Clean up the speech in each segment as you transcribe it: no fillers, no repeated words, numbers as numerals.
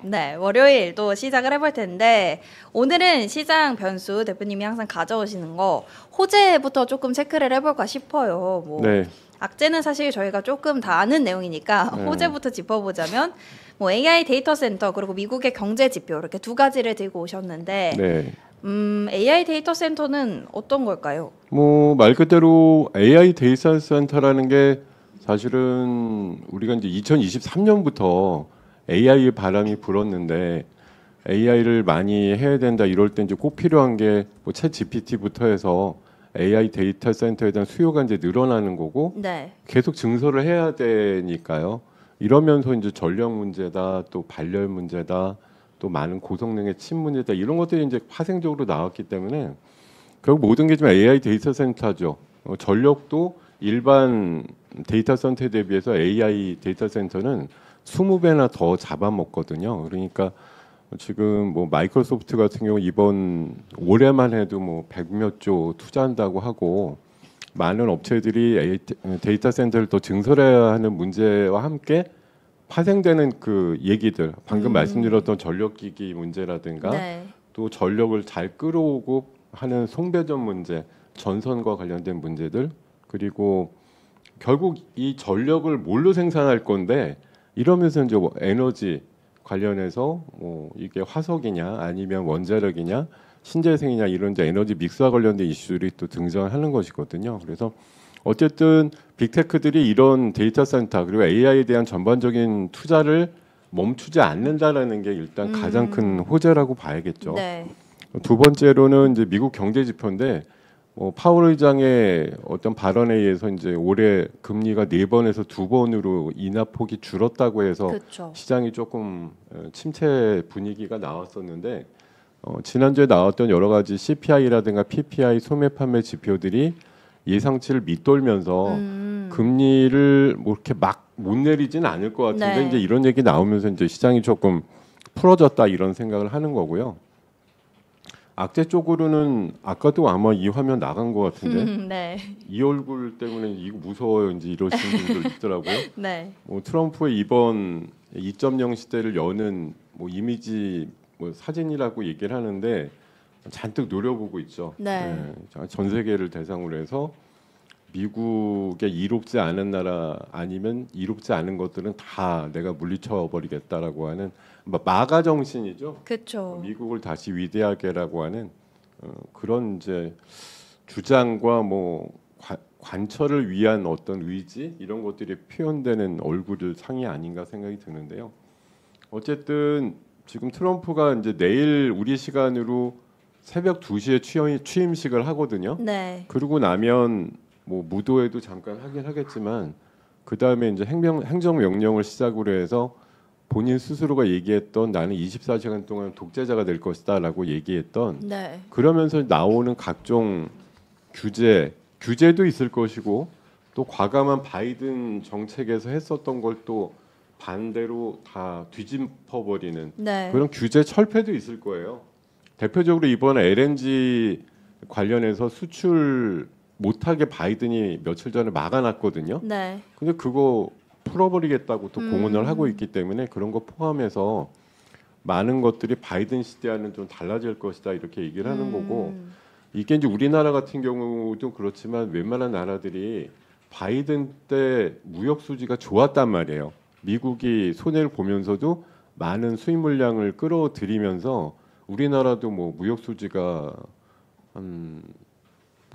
네, 월요일 또 시작을 해볼 텐데 오늘은 시장 변수 대표님이 항상 가져오시는 거 호재부터 조금 체크를 해볼까 싶어요. 뭐 네. 악재는 사실 저희가 조금 다 아는 내용이니까 호재부터 짚어보자면 뭐 AI 데이터 센터 그리고 미국의 경제 지표 이렇게 두 가지를 들고 오셨는데 네. AI 데이터 센터는 어떤 걸까요? 뭐 말 그대로 AI 데이터 센터라는 게 사실은 우리가 이제 2023년부터 AI의 바람이 불었는데 AI를 많이 해야 된다 이럴 때 이제 꼭 필요한 게뭐챗 GPT부터 해서 AI 데이터 센터에 대한 수요가 이제 늘어나는 거고 네. 계속 증설을 해야 되니까요. 이러면서 이제 전력 문제다, 또 발열 문제다, 또 많은 고성능의 칩 문제다 이런 것들이 이제 파생적으로 나왔기 때문에 결국 모든 게 좀 AI 데이터 센터죠. 전력도 일반 데이터 센터에 대비해서 AI 데이터 센터는 20배나 더 잡아먹거든요. 그러니까 지금 뭐 마이크로소프트 같은 경우 이번 올해만 해도 뭐 100몇 조 투자한다고 하고 많은 업체들이 데이터 센터를 더 증설해야 하는 문제와 함께 파생되는 그 얘기들 방금 말씀드렸던 전력기기 문제라든가 네. 또 전력을 잘 끌어오고 하는 송배전 문제, 전선과 관련된 문제들 그리고 결국 이 전력을 뭘로 생산할 건데 이러면서 이제 뭐 에너지 관련해서 뭐 이게 화석이냐 아니면 원자력이냐 신재생이냐 이런 이제 에너지 믹스와 관련된 이슈들이 또 등장하는 것이거든요. 그래서 어쨌든 빅테크들이 이런 데이터 센터 그리고 AI에 대한 전반적인 투자를 멈추지 않는다라는 게 일단 가장 큰 호재라고 봐야겠죠. 네. 두 번째로는 이제 미국 경제 지표인데 파월 의장의 어떤 발언에 의해서 이제 올해 금리가 4번에서 2번으로 인하폭이 줄었다고 해서 그쵸. 시장이 조금 침체 분위기가 나왔었는데 지난주에 나왔던 여러 가지 CPI라든가 PPI 소매 판매 지표들이 예상치를 밑돌면서 금리를 뭐 이렇게 막 못 내리진 않을 것 같은데 네. 이제 이런 얘기 나오면서 이제 시장이 조금 풀어졌다 이런 생각을 하는 거고요. 악재 쪽으로는 아까도 아마 이 화면 나간 것 같은데 네. 이 얼굴 때문에 이거 무서워요 이제 이러시는 분들 있더라고요. 네. 뭐 트럼프의 이번 2.0 시대를 여는 뭐 이미지 뭐 사진이라고 얘기를 하는데 잔뜩 노려보고 있죠. 네. 전 세계를 대상으로 해서 미국에 이롭지 않은 나라 아니면 이롭지 않은 것들은 다 내가 물리쳐 버리겠다라고 하는 마가 정신이죠. 그렇죠. 미국을 다시 위대하게라고 하는 그런 이제 주장과 뭐 관철을 위한 어떤 의지 이런 것들이 표현되는 얼굴 상이 아닌가 생각이 드는데요. 어쨌든 지금 트럼프가 이제 내일 우리 시간으로 새벽 2시에 취임식을 하거든요. 네. 그러고 나면 뭐 무도회도 잠깐 하긴 하겠지만 그 다음에 이제 행정명령을 시작으로 해서 본인 스스로가 얘기했던 나는 24시간 동안 독재자가 될 것이다라고 얘기했던 네. 그러면서 나오는 각종 규제도 있을 것이고 또 과감한 바이든 정책에서 했었던 걸 또 반대로 다 뒤집어 버리는 네. 그런 규제 철폐도 있을 거예요. 대표적으로 이번에 LNG 관련해서 수출 못하게 바이든이 며칠 전에 막아놨거든요. 네. 근데 그거 풀어버리겠다고 또 공언을 하고 있기 때문에 그런 거 포함해서 많은 것들이 바이든 시대와는 좀 달라질 것이다 이렇게 얘기를 하는 거고 이게 이제 우리나라 같은 경우도 그렇지만 웬만한 나라들이 바이든 때 무역 수지가 좋았단 말이에요. 미국이 손해를 보면서도 많은 수입 물량을 끌어들이면서 우리나라도 뭐 무역 수지가 한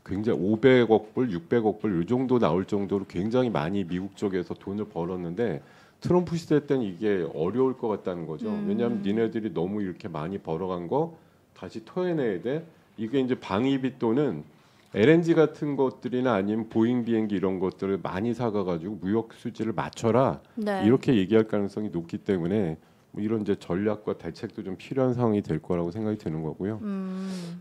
굉장히 500억 불, 600억 불 이 정도 나올 정도로 굉장히 많이 미국 쪽에서 돈을 벌었는데 트럼프 시대 때는 이게 어려울 것 같다는 거죠. 왜냐하면 니네들이 너무 이렇게 많이 벌어간 거 다시 토해내야 돼. 이게 이제 방위비 또는 LNG 같은 것들이나 아니면 보잉 비행기 이런 것들을 많이 사가가지고 무역 수지를 맞춰라. 네. 이렇게 얘기할 가능성이 높기 때문에 뭐 이런 이제 전략과 대책도 좀 필요한 상황이 될 거라고 생각이 드는 거고요.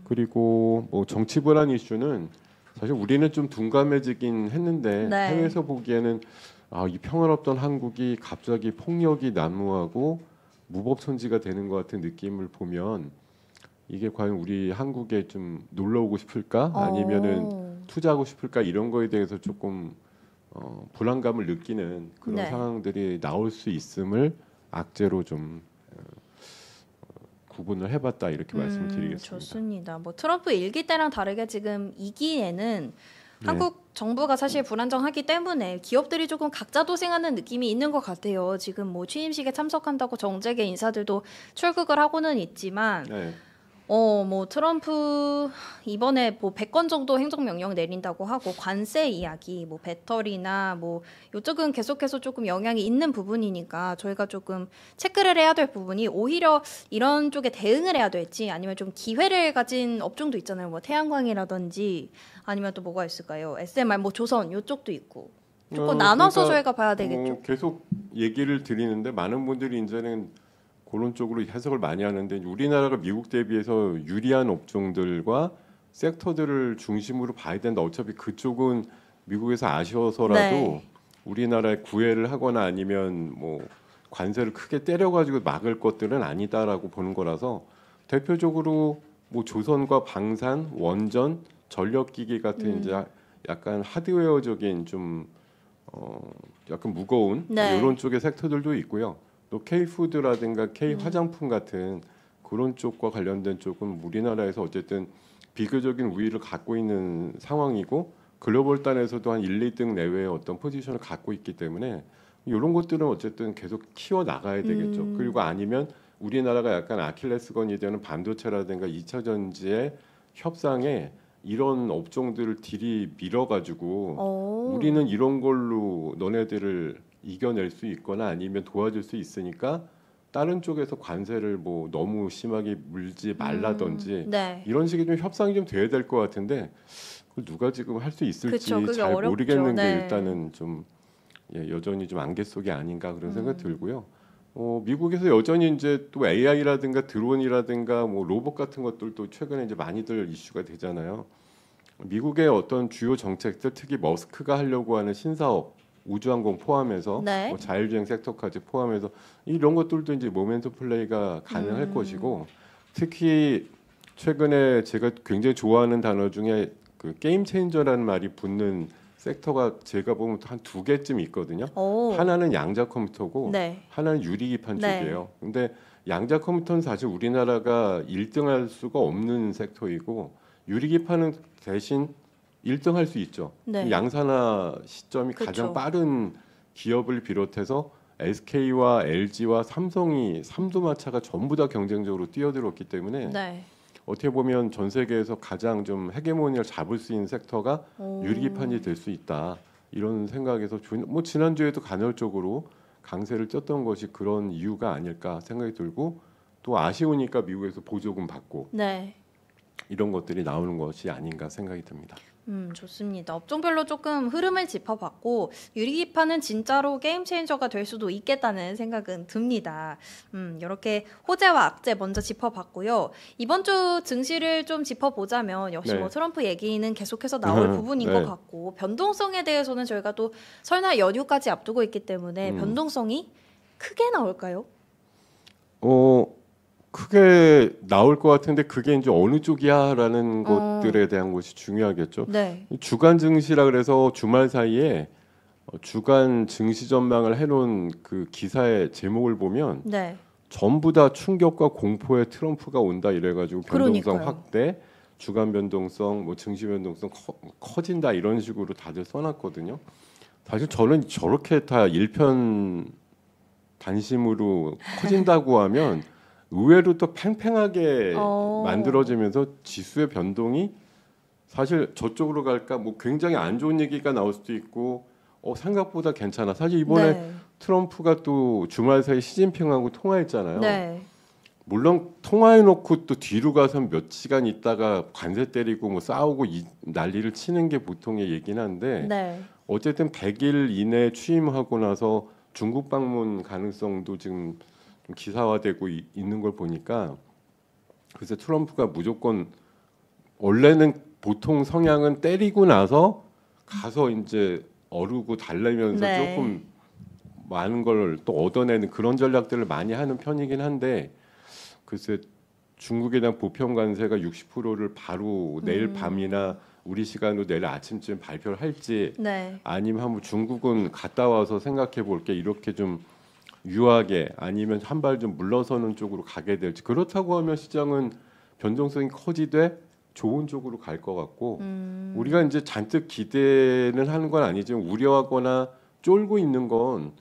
그리고 뭐 정치 불안 이슈는 사실 우리는 좀 둔감해지긴 했는데 네. 해외에서 보기에는 이 평화롭던 한국이 갑자기 폭력이 난무하고 무법천지가 되는 것 같은 느낌을 보면 이게 과연 우리 한국에 좀 놀러 오고 싶을까 아니면은 투자하고 싶을까 이런 거에 대해서 조금 불안감을 느끼는 그런 네. 상황들이 나올 수 있음을 악재로 좀 구분을 해봤다 이렇게 말씀을 드리겠습니다. 좋습니다. 뭐 트럼프 1기 때랑 다르게 지금 2기에는 한국 정부가 사실 불안정하기 때문에 기업들이 조금 각자 도생하는 느낌이 있는 것 같아요. 지금 뭐 취임식에 참석한다고 정재계 인사들도 출국을 하고는 있지만 뭐 트럼프 이번에 뭐 100건 정도 행정명령 내린다고 하고 관세 이야기, 뭐 배터리나 뭐 이쪽은 계속해서 조금 영향이 있는 부분이니까 저희가 조금 체크를 해야 될 부분이 오히려 이런 쪽에 대응을 해야 될지 아니면 좀 기회를 가진 업종도 있잖아요. 뭐 태양광이라든지 아니면 또 뭐가 있을까요? SMR, 뭐 조선 이쪽도 있고 조금 나눠서 그러니까 저희가 봐야 되겠죠. 계속 얘기를 드리는데 많은 분들이 이제는 그런 쪽으로 해석을 많이 하는데 우리나라가 미국 대비해서 유리한 업종들과 섹터들을 중심으로 봐야 된다. 어차피 그쪽은 미국에서 아쉬워서라도 우리나라에 구애를 하거나 아니면 뭐 관세를 크게 때려가지고 막을 것들은 아니다라고 보는 거라서 대표적으로 뭐 조선과 방산, 원전, 전력기기 같은 이제 약간 하드웨어적인 좀 약간 무거운 이런 쪽의 섹터들도 있고요. 또 K푸드라든가 K화장품 같은 그런 쪽과 관련된 쪽은 우리나라에서 어쨌든 비교적인 우위를 갖고 있는 상황이고 글로벌 단에서도 한 1, 2등 내외의 어떤 포지션을 갖고 있기 때문에 이런 것들은 어쨌든 계속 키워 나가야 되겠죠. 그리고 아니면 우리나라가 약간 아킬레스건이 되는 반도체라든가 2차 전지의 협상에 이런 업종들을 딜이 밀어가지고 우리는 이런 걸로 너네들을 이겨낼 수 있거나 아니면 도와줄 수 있으니까 다른 쪽에서 관세를 뭐 너무 심하게 물지 말라든지 이런 식의 좀 협상이 좀 돼야 될 것 같은데 누가 지금 할 수 있을지 잘 어렵죠. 모르겠는 게 일단은 좀 여전히 좀 안개 속이 아닌가 그런 생각 들고요. 미국에서 여전히 이제 또 AI라든가 드론이라든가 뭐 로봇 같은 것들도 최근에 이제 많이들 이슈가 되잖아요. 미국의 어떤 주요 정책들 특히 머스크가 하려고 하는 신사업 우주항공 포함해서 뭐 자율주행 섹터까지 포함해서 이런 것들도 이제 모멘텀 플레이가 가능할 것이고 특히 최근에 제가 굉장히 좋아하는 단어 중에 그 게임 체인저라는 말이 붙는 섹터가 제가 보면 한 2개쯤 있거든요. 하나는 양자 컴퓨터고 하나는 유리기판 쪽이에요. 근데 양자 컴퓨터는 사실 우리나라가 1등할 수가 없는 섹터이고 유리기판은 대신 1등 할 수 있죠. 양산화 시점이 가장 빠른 기업을 비롯해서 SK와 LG와 삼성이 삼두마차가 전부 다 경쟁적으로 뛰어들었기 때문에 어떻게 보면 전 세계에서 가장 좀 헤게모니를 잡을 수 있는 섹터가 유리기판이 될 수 있다. 이런 생각에서 뭐 지난주에도 간헐적으로 강세를 쪘던 것이 그런 이유가 아닐까 생각이 들고 또 아쉬우니까 미국에서 보조금 받고 이런 것들이 나오는 것이 아닌가 생각이 듭니다. 좋습니다. 업종별로 조금 흐름을 짚어봤고 유리기판은 진짜로 게임 체인저가 될 수도 있겠다는 생각은 듭니다. 이렇게 호재와 악재 먼저 짚어봤고요. 이번 주 증시를 좀 짚어보자면 역시 뭐 트럼프 얘기는 계속해서 나올 부분인 것 같고 변동성에 대해서는 저희가 또 설날 연휴까지 앞두고 있기 때문에 변동성이 크게 나올까요? 크게 나올 것 같은데 그게 이제 어느 쪽이야라는 것들에 대한 것이 중요하겠죠. 주간 증시라 그래서 주말 사이에 주간 증시 전망을 해놓은 그 기사의 제목을 보면 전부 다 충격과 공포에 트럼프가 온다 이래가지고 변동성 확대, 주간 변동성, 뭐 증시 변동성 커진다 이런 식으로 다들 써놨거든요. 사실 저는 저렇게 다 일편 단심으로 커진다고 하면 의외로 또 팽팽하게 만들어지면서 지수의 변동이 사실 저쪽으로 갈까 뭐 굉장히 안 좋은 얘기가 나올 수도 있고 생각보다 괜찮아. 사실 이번에 트럼프가 또 주말 사이 시진핑하고 통화했잖아요. 물론 통화해놓고 또 뒤로 가서 몇 시간 있다가 관세 때리고 뭐 싸우고 난리를 치는 게 보통의 얘기는 한데 어쨌든 100일 이내에 취임하고 나서 중국 방문 가능성도 지금 기사화되고 있는 걸 보니까 그래서 트럼프가 무조건 원래는 보통 성향은 때리고 나서 가서 이제 어르고 달래면서 조금 많은 걸 또 얻어내는 그런 전략들을 많이 하는 편이긴 한데 글쎄 중국에 대한 보편 관세가 60%를 바로 내일 밤이나 우리 시간으로 내일 아침쯤 발표를 할지 아니면 한번 중국은 갔다 와서 생각해 볼게 이렇게 좀 유하게 아니면 한 발 좀 물러서는 쪽으로 가게 될지 그렇다고 하면 시장은 변동성이 커지되 좋은 쪽으로 갈 것 같고 우리가 이제 잔뜩 기대는 하는 건 아니지만 우려하거나 쫄고 있는 건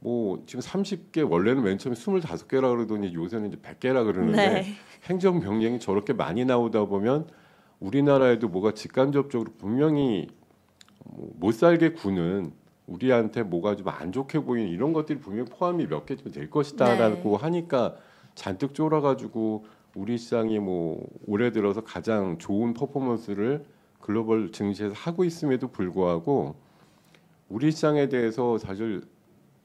뭐 지금 30개 원래는 맨 처음에 25개라 그러더니 요새는 이제 100개라 그러는데 네. 행정 명령이 저렇게 많이 나오다 보면 우리나라에도 뭐가 직간접적으로 분명히 못 살게 구는 우리한테 뭐가 좀 안 좋게 보이는 이런 것들이 분명히 포함이 몇 개 될 것이다라고 네. 하니까 잔뜩 쫄아가지고 우리 시장이 뭐 올해 들어서 가장 좋은 퍼포먼스를 글로벌 증시에서 하고 있음에도 불구하고 우리 시장에 대해서 사실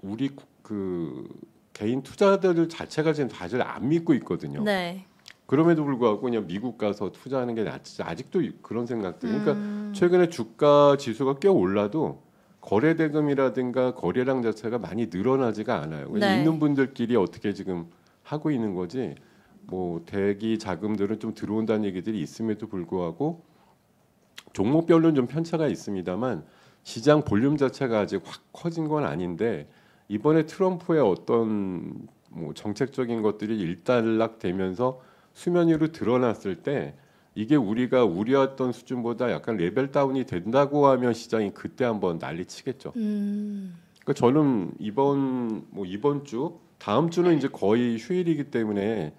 우리 그 개인 투자들 자체가 지금 사실 안 믿고 있거든요. 네. 그럼에도 불구하고 그냥 미국 가서 투자하는 게 낫지. 아직도 그런 생각들. 그러니까 최근에 주가 지수가 꽤 올라도 거래 대금이라든가 거래량 자체가 많이 늘어나지가 않아요. 그냥 네. 있는 분들끼리 어떻게 지금 하고 있는 거지. 뭐 대기 자금들은 좀 들어온다는 얘기들이 있음에도 불구하고 종목별로는 좀 편차가 있습니다만 시장 볼륨 자체가 아직 확 커진 건 아닌데 이번에 트럼프의 어떤 뭐 정책적인 것들이 일단락되면서 수면 위로 드러났을 때 이게 우리가 우려했던 수준보다 약간 레벨 다운이 된다고 하면 시장이 그때 한번 난리치겠죠. 그러니까 저는 이번 주 다음 주는 이제 거의 휴일이기 때문에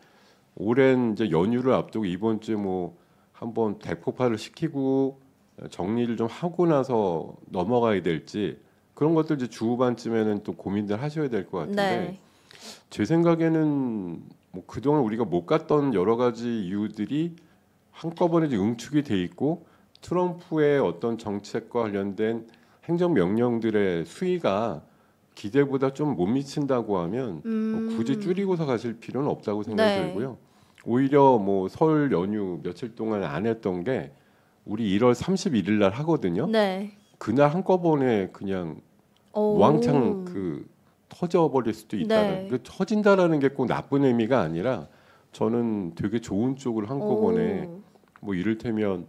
오랜 이제 연휴를 앞두고 이번 주에 뭐 한번 대폭발을 시키고 정리를 좀 하고 나서 넘어가야 될지 그런 것들 이제 주후반쯤에는 또 고민들 하셔야 될 것 같은데 네. 제 생각에는 뭐 그동안 우리가 못 갔던 여러 가지 이유들이 한꺼번에 이제 응축이 돼 있고 트럼프의 어떤 정책과 관련된 행정 명령들의 수위가 기대보다 좀 못 미친다고 하면 뭐 굳이 줄이고서 가실 필요는 없다고 생각이 네. 들고요. 오히려 뭐 설 연휴 며칠 동안 안 했던 게 우리 1월 31일 날 하거든요. 네. 그날 한꺼번에 그냥 오. 왕창 그 터져버릴 수도 있다는 네. 그 터진다라는 게 꼭 나쁜 의미가 아니라 저는 되게 좋은 쪽으로 한꺼번에 오. 뭐 이를테면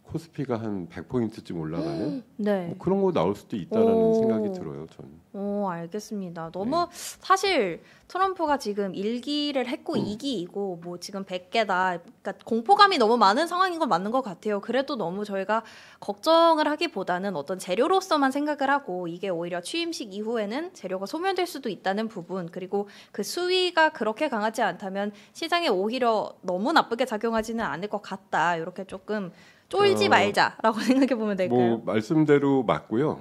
코스피가 한 100포인트쯤 올라가는 네. 뭐 그런 거 나올 수도 있다라는 오. 생각이 들어요. 저는. 오, 알겠습니다. 너무 사실 트럼프가 지금 1기를 했고 2기이고 뭐 지금 100개다. 그러니까 공포감이 너무 많은 상황인 건 맞는 것 같아요. 그래도 너무 저희가 걱정을 하기보다는 어떤 재료로서만 생각을 하고 이게 오히려 취임식 이후에는 재료가 소멸될 수도 있다는 부분 그리고 그 수위가 그렇게 강하지 않다면 시장에 오히려 너무 나쁘게 작용하지는 않을 것 같다. 이렇게 조금 쫄지 말자라고 생각해 보면 될까요? 뭐 말씀대로 맞고요.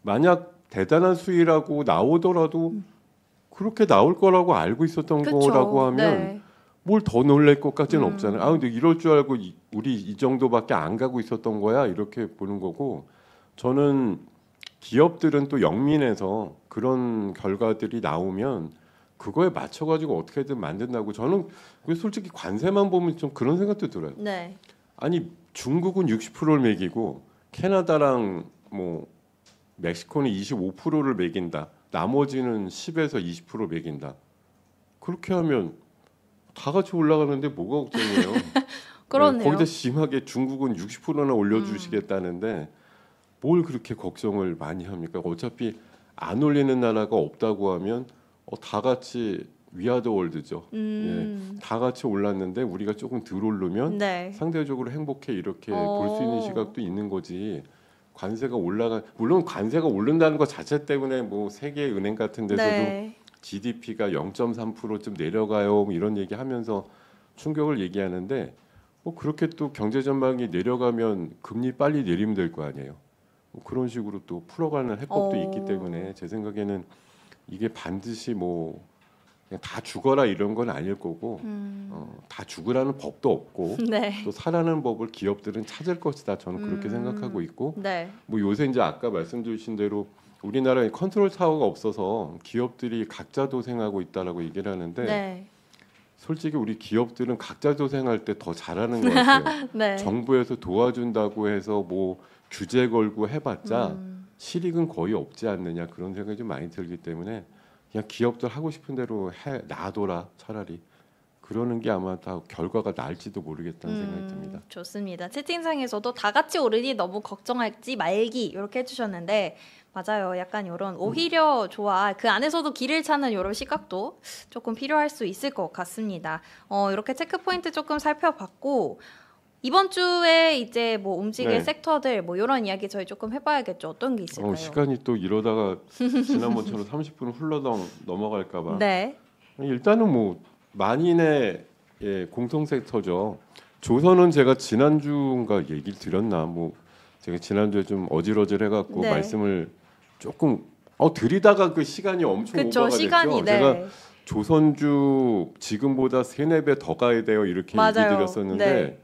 만약 대단한 수위라고 나오더라도 그렇게 나올 거라고 알고 있었던 그쵸. 거라고 하면 네. 뭘 더 놀랄 것까지는 없잖아요. 아 근데 이럴 줄 알고 우리 이 정도밖에 안 가고 있었던 거야 이렇게 보는 거고 저는 기업들은 또 영민해서 그런 결과들이 나오면 그거에 맞춰가지고 어떻게든 만든다고 저는 솔직히 관세만 보면 좀 그런 생각도 들어요. 네. 아니 중국은 60%를 매기고 캐나다랑 뭐 멕시코는 25%를 매긴다. 나머지는 10에서 20% 매긴다. 그렇게 하면 다 같이 올라가는데 뭐가 걱정이에요? 그러네요. 거기다 심하게 중국은 60%나 올려주시겠다는데 뭘 그렇게 걱정을 많이 합니까? 어차피 안 올리는 나라가 없다고 하면 다 같이 위아더 월드죠. 다 같이 올랐는데 우리가 조금 덜 오르면 네. 상대적으로 행복해 이렇게 볼 수 있는 시각도 있는 거지. 관세가 물론 관세가 오른다는 것 자체 때문에 뭐 세계 은행 같은 데서도 네. GDP가 0.3%좀 내려가요 뭐 이런 얘기하면서 충격을 얘기하는데 뭐 그렇게 또 경제 전망이 내려가면 금리 빨리 내리면 될 거 아니에요. 뭐 그런 식으로 또 풀어가는 해법도 있기 때문에 제 생각에는 이게 반드시 뭐 그냥 다 죽어라 이런 건 아닐 거고 다 죽으라는 법도 없고 네. 또 살아는 법을 기업들은 찾을 것이다. 저는 그렇게 생각하고 있고 네. 뭐 요새 이제 아까 말씀주신 대로 우리나라에 컨트롤 타워가 없어서 기업들이 각자 도생하고 있다라고 얘기를 하는데 네. 솔직히 우리 기업들은 각자 도생할 때 더 잘하는 것 같아요. 네. 정부에서 도와준다고 해서 뭐 규제 걸고 해봤자 실익은 거의 없지 않느냐 그런 생각이 좀 많이 들기 때문에 그냥 기업들 하고 싶은 대로 해 놔둬라 차라리 그러는 게 아마 다 결과가 날지도 모르겠다는 생각이 듭니다. 좋습니다. 채팅창에서도 다 같이 오르니 너무 걱정하지 말기 이렇게 해주셨는데 맞아요. 약간 이런 오히려 좋아. 그 안에서도 길을 찾는 이런 시각도 조금 필요할 수 있을 것 같습니다. 이렇게 체크 포인트 조금 살펴봤고 이번 주에 이제 뭐 움직일 네. 섹터들 뭐 이런 이야기 저희 조금 해봐야겠죠. 어떤 게 있을까요? 시간이 또 이러다가 지난번처럼 30분 훌러덩 넘어갈까봐. 네. 일단은 뭐 만인의 공통 섹터죠. 조선은 제가 지난주인가 얘기를 드렸나 뭐 제가 지난주에 좀 어질어질해갖고 네. 말씀을 조금 들이다가 그 시간이 엄청 그쵸, 오버가 시간이, 됐죠. 네. 제가 조선주 지금보다 3-4배 더 가야 돼요 이렇게 맞아요. 얘기 드렸었는데 네.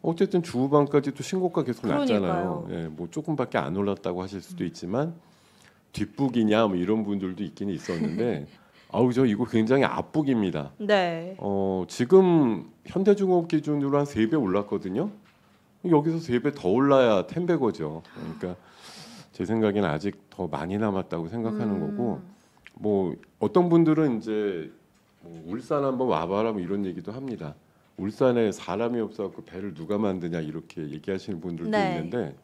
어쨌든 주후반까지 또 신고가 계속 그러니까요. 났잖아요. 예, 뭐 조금밖에 안 올랐다고 하실 수도 있지만 뒷북이냐 뭐 이런 분들도 있긴 있었는데 아우 저 이거 굉장히 앞북입니다. 네. 지금 현대중업 기준으로 한 3배 올랐거든요. 여기서 3배 더 올라야 10배거죠. 그러니까 제 생각에는 아직 더 많이 남았다고 생각하는 거고 뭐 어떤 분들은 이제 뭐 울산 한번 와봐라 뭐 이런 얘기도 합니다. 울산에 사람이 없어갖고 배를 누가 만드냐 이렇게 얘기하시는 분들도 네. 있는데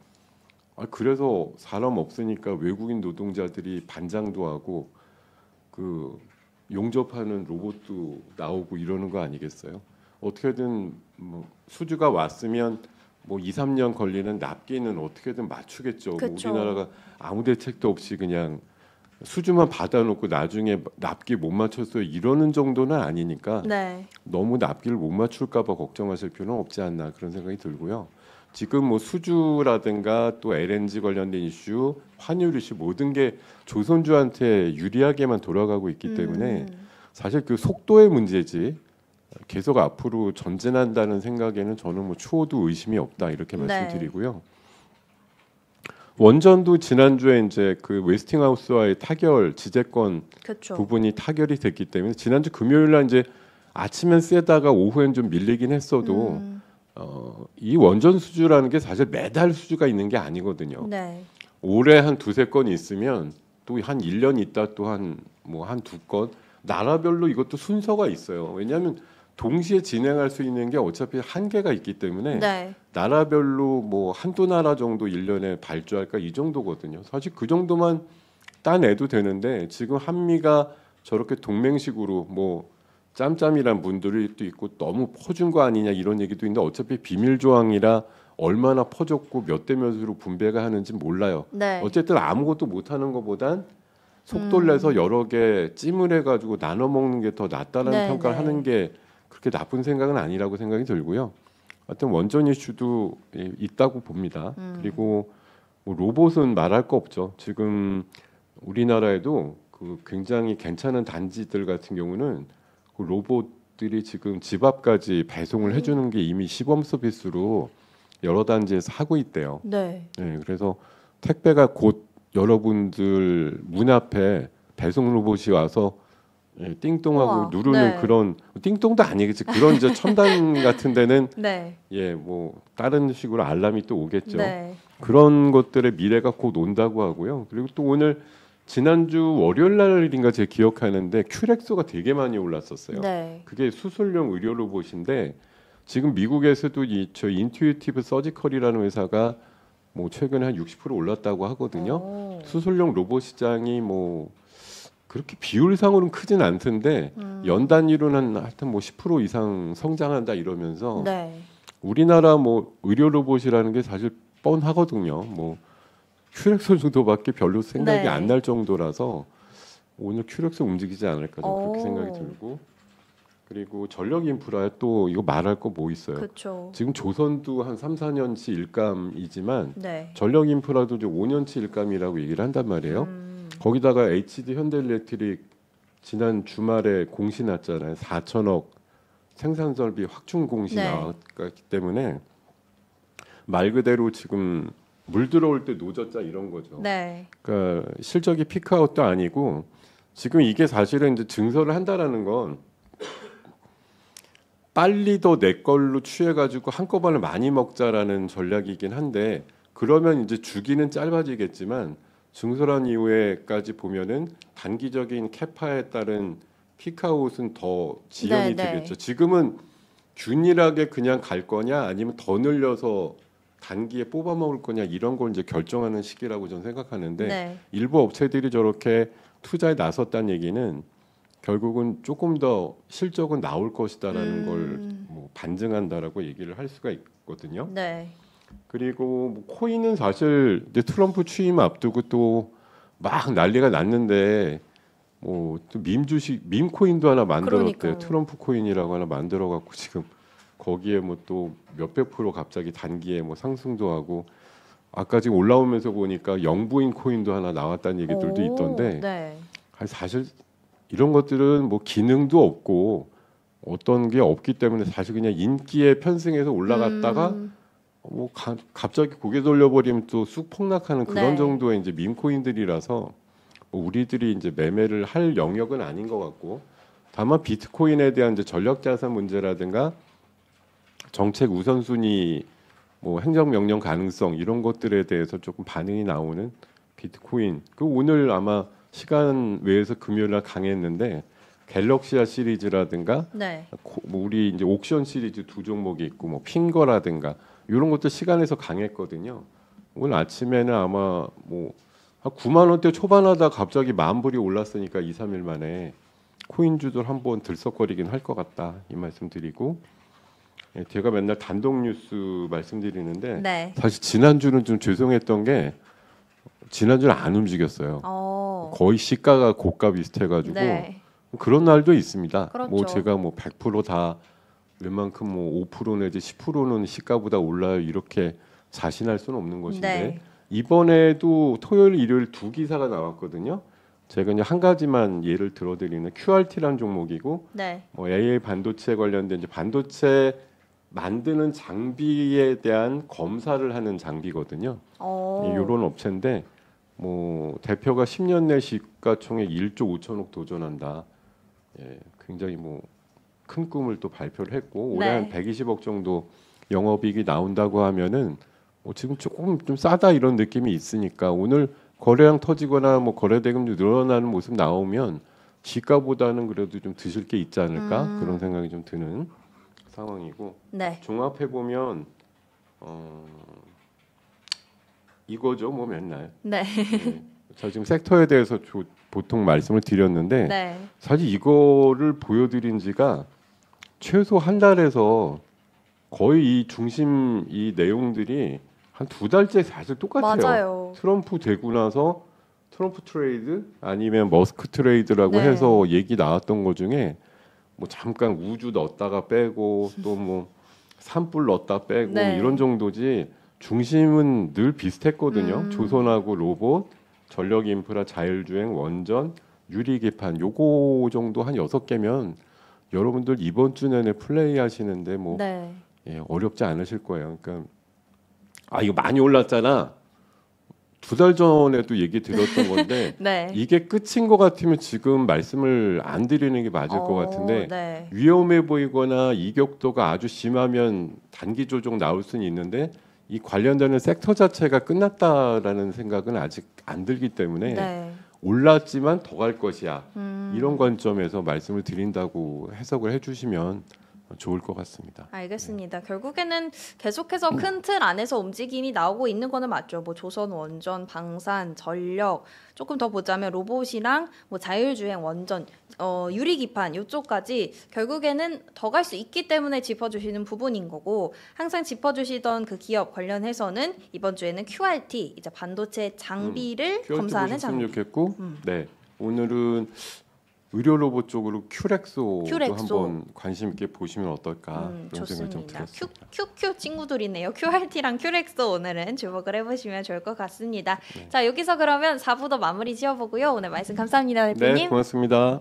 그래서 사람 없으니까 외국인 노동자들이 반장도 하고 그 용접하는 로봇도 나오고 이러는 거 아니겠어요? 어떻게든 뭐 수주가 왔으면 뭐 2-3년 걸리는 납기는 어떻게든 맞추겠죠. 뭐 그쵸. 우리나라가 아무 대책도 없이 그냥 수주만 받아놓고 나중에 납기 못 맞췄어요 이러는 정도는 아니니까 네. 너무 납기를 못 맞출까봐 걱정하실 필요는 없지 않나 그런 생각이 들고요. 지금 뭐 수주라든가 또 LNG 관련된 이슈, 환율 이슈 모든 게 조선주한테 유리하게만 돌아가고 있기 때문에 사실 그 속도의 문제지 계속 앞으로 전진한다는 생각에는 저는 뭐 추호도 의심이 없다 이렇게 네. 말씀드리고요. 원전도 지난주에 이제 그 웨스팅하우스와의 타결 지재권 그렇죠. 부분이 타결이 됐기 때문에 지난주 금요일 날 이제 아침엔 세다가 오후엔 좀 밀리긴 했어도 이 원전 수주라는 게 사실 매달 수주가 있는 게 아니거든요. 네. 올해 한 2-3건 있으면 또 한 1년 있다 또 한 뭐 한 2건 나라별로 이것도 순서가 있어요. 왜냐하면 동시에 진행할 수 있는 게 어차피 한계가 있기 때문에 네. 나라별로 뭐 한두 나라 정도 1년에 발주할까 이 정도거든요. 사실 그 정도만 따내도 되는데 지금 한미가 저렇게 동맹식으로 뭐 짬짬이란 분들이 또 있고 너무 퍼준 거 아니냐 이런 얘기도 있는데 어차피 비밀 조항이라 얼마나 퍼졌고 몇 대 몇으로 분배가 하는지 몰라요. 네. 어쨌든 아무것도 못하는 것보단 속도를 내서 여러 개 찜을 해가지고 나눠 먹는 게 더 낫다는 네, 평가를 네. 하는 게 그렇게 나쁜 생각은 아니라고 생각이 들고요. 하여튼 원전 이슈도 있다고 봅니다. 그리고 뭐 로봇은 말할 거 없죠. 지금 우리나라에도 그 굉장히 괜찮은 단지들 같은 경우는 그 로봇들이 지금 집 앞까지 배송을 해주는 게 이미 시범 서비스로 여러 단지에서 하고 있대요. 네. 네, 그래서 택배가 곧 여러분들 문 앞에 배송 로봇이 와서 띵동하고 우와, 누르는 네. 그런 띵동도 아니겠지 그런 이제 첨단 같은 데는 네. 뭐 다른 식으로 알람이 또 오겠죠. 네. 그런 것들의 미래가 곧 온다고 하고요. 그리고 또 오늘 지난주 월요일 날인가 제가 기억하는데 큐렉소가 되게 많이 올랐었어요. 네. 그게 수술용 의료 로봇인데 지금 미국에서도 저 인투이티브 서지컬이라는 회사가 뭐 최근에 한 60% 올랐다고 하거든요. 오. 수술용 로봇 시장이 뭐 그렇게 비율상으로는 크진 않던데 연 단위로는 하여튼 뭐 10% 이상 성장한다 이러면서 네. 우리나라 뭐 의료 로봇이라는 게 사실 뻔하거든요. 뭐 큐렉소 정도밖에 별로 생각이 네. 안 날 정도라서 오늘 큐렉소 움직이지 않을까 좀 그렇게 오. 생각이 들고 그리고 전력 인프라에 또 이거 말할 거 뭐 있어요. 그렇죠. 지금 조선도 한 3-4년치 일감이지만 네. 전력 인프라도 이제 5년치 일감이라고 얘기를 한단 말이에요. 거기다가 HD 현대일렉트릭 지난 주말에 공시 났잖아요. 4천억 생산설비 확충 공시 네. 나왔기 때문에 말 그대로 지금 물 들어올 때 노졌자 이런 거죠. 네. 그러니까 실적이 피크아웃도 아니고 지금 이게 사실은 이제 증설을 한다라는 건 빨리 더 내 걸로 취해가지고 한꺼번에 많이 먹자라는 전략이긴 한데 그러면 이제 주기는 짧아지겠지만 증설한 이후에까지 보면은 단기적인 캐파에 따른 피크아웃은 더 지연이 네, 네. 되겠죠. 지금은 균일하게 그냥 갈 거냐 아니면 더 늘려서 단기에 뽑아 먹을 거냐 이런 걸 이제 결정하는 시기라고 저는 생각하는데 네. 일부 업체들이 저렇게 투자에 나섰다는 얘기는 결국은 조금 더 실적은 나올 것이다라는 걸 뭐 반증한다라고 얘기를 할 수가 있거든요. 네. 그리고 뭐 코인은 사실 이제 트럼프 취임 앞두고 또 막 난리가 났는데 뭐 또 밈 주식 밈 코인도 하나 만들었대요. 그러니까요. 트럼프 코인이라고 하나 만들어 갖고 지금 거기에 뭐 또 몇백 프로 갑자기 단기에 뭐 상승도 하고 아까 지금 올라오면서 보니까 영부인 코인도 하나 나왔다는 얘기들도 오, 있던데 네. 사실 이런 것들은 뭐 기능도 없고 어떤 게 없기 때문에 사실 그냥 인기에 편승해서 올라갔다가 뭐 갑자기 고개 돌려버리면 또 쑥 폭락하는 그런 네. 정도의 이제 밈코인들이라서 뭐 우리들이 이제 매매를 할 영역은 아닌 것 같고 다만 비트코인에 대한 이제 전략자산 문제라든가 정책 우선순위 뭐 행정명령 가능성 이런 것들에 대해서 조금 반응이 나오는 비트코인 그 오늘 아마 시간 외에서 금요일날 강했는데 갤럭시아 시리즈라든가 네. 뭐 우리 이제 옥션 시리즈 두 종목이 있고 뭐 핑거라든가 이런 것도 시간에서 강했거든요. 오늘 아침에는 아마 뭐 한 9만 원대 초반하다 갑자기 10,000불이 올랐으니까 2, 3일 만에 코인주들 한번 들썩거리긴 할 것 같다 이 말씀드리고 예, 제가 맨날 단독 뉴스 말씀드리는데 네. 사실 지난주는 좀 죄송했던 게 지난주는 안 움직였어요. 거의 시가가 고가 비슷해가지고 네. 그런 날도 있습니다. 그렇죠. 뭐 제가 뭐 100%다 웬만큼 뭐 5% 내지 10%는 시가보다 올라요 이렇게 자신할 수는 없는 것인데 네. 이번에도 토요일 일요일 두 기사가 나왔거든요. 제가 이제 한 가지만 예를 들어드리는 QRT라는 종목이고 네. 뭐 AA 반도체 관련된 이제 반도체 만드는 장비에 대한 검사를 하는 장비거든요. 이런 업체인데 뭐 대표가 10년 내 시가총액 1조 5천억 도전한다. 예, 굉장히 뭐 큰 꿈을 또 발표를 했고 올해 네. 한 120억 정도 영업이익이 나온다고 하면은 지금 조금 좀 싸다 이런 느낌이 있으니까 오늘 거래량 터지거나 뭐 거래 대금도 늘어나는 모습 나오면 시가보다는 그래도 좀 드실 게 있지 않을까 그런 생각이 좀 드는 상황이고 네. 종합해 보면 이거죠 뭐 맨날 네. 네. 자 지금 섹터에 대해서 보통 말씀을 드렸는데 네. 사실 이거를 보여드린 지가 최소 한 달에서 거의 이 중심 이 내용들이 한 2달째 사실 똑같아요. 맞아요. 트럼프 되고 나서 트럼프 트레이드 아니면 머스크 트레이드라고 네. 해서 얘기 나왔던 것 중에 뭐 잠깐 우주 넣었다가 빼고 또 뭐 산불 넣었다 빼고 네. 이런 정도지 중심은 늘 비슷했거든요. 조선하고 로봇, 전력 인프라, 자율주행, 원전, 유리기판 요거 정도 한 6개면 여러분들 이번 주 내내 플레이 하시는데 뭐 네. 예, 어렵지 않으실 거예요. 그러니까 이거 많이 올랐잖아. 2달 전에도 얘기 드렸던 건데 네. 이게 끝인 것 같으면 지금 말씀을 안 드리는 게 맞을 것 같은데 네. 위험해 보이거나 이격도가 아주 심하면 단기 조정 나올 수는 있는데 이 관련되는 섹터 자체가 끝났다라는 생각은 아직 안 들기 때문에 네. 올랐지만 더 갈 것이야 이런 관점에서 말씀을 드린다고 해석을 해주시면 좋을 것 같습니다. 알겠습니다. 결국에는 계속해서 큰 틀 안에서 움직임이 나오고 있는 거는 맞죠. 뭐 조선 원전, 방산, 전력, 조금 더 보자면 로봇이랑 뭐 자율주행, 원전, 유리기판 이쪽까지 결국에는 더 갈 수 있기 때문에 짚어주시는 부분인 거고 항상 짚어주시던 그 기업 관련해서는 이번 주에는 QRT 이제 반도체 장비를 검사하는 장비. 좋겠고, 네 오늘은 의료 로봇 쪽으로 큐렉소도 한번 관심 있게 보시면 어떨까 그런 생각이 좀 들었습니다. 큐 친구들이네요. QRT랑 큐렉소 오늘은 주목을 해보시면 좋을 것 같습니다. 네. 자 여기서 그러면 4부도 마무리 지어보고요. 오늘 말씀 감사합니다, 대표님. 네, 고맙습니다.